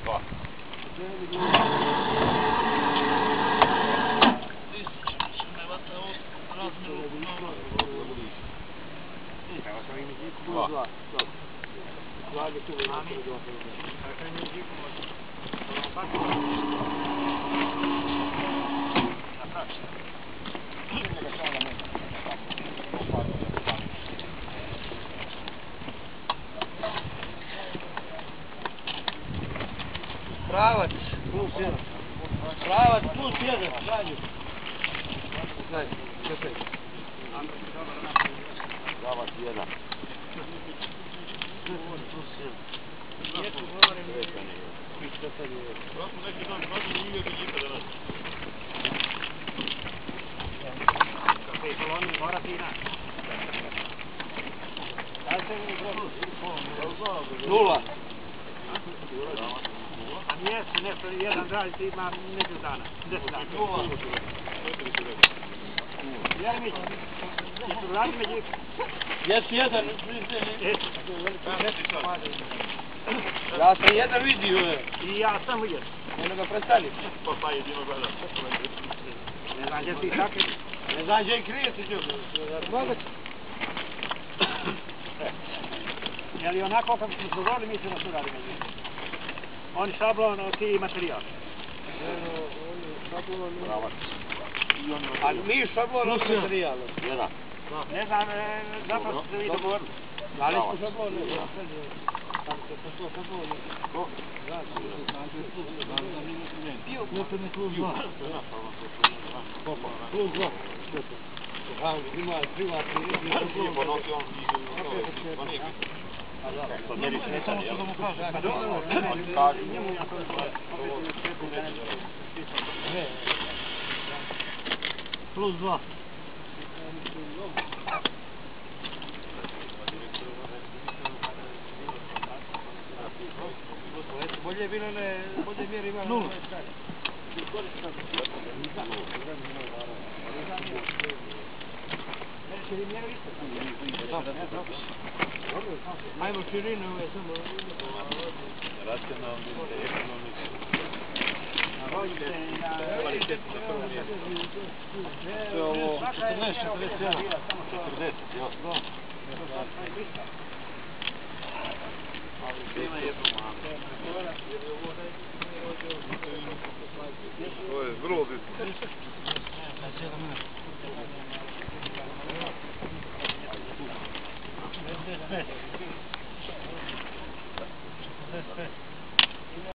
Dva. Pravac plus 1. Pravac plus 1. Zadnju. Daj, čekaj. Pravac 1. Plus 1. Neću govorim. Prosto neki dan nije vidite danas. Kako je kolonija mora fina. Nula. A mjesto nešto jedan raditi ima među dana. 10 dana. Nula. Jeremić, jesu radi među... Jesi jedan ja sam jedan vidio. I ja sam vidio. Ono ga prestali. Pa jedino gleda. Ne znam gdje si kakvi. Ne znam gdje je krije ti ću. Je li onako kako smo dogovorili, mi ćemo tu raditi među. Oni šablon, ti materijal. A mi šablon od materijala. Jedan. Ne znam, zapravo ste vi dogovorili. Da li smo šablon? Plus 2. Ima privatni. To mjeri sretan, jel? Plus 2. Bolje je bilo ne, bolje mjeri ima nula. Ajmo širinu ove samo. Racionalni, ekonomni. Kvalitetno na prvo mjesto. To je ovo 14, 41. 40, jel? Ali ima jednu manu.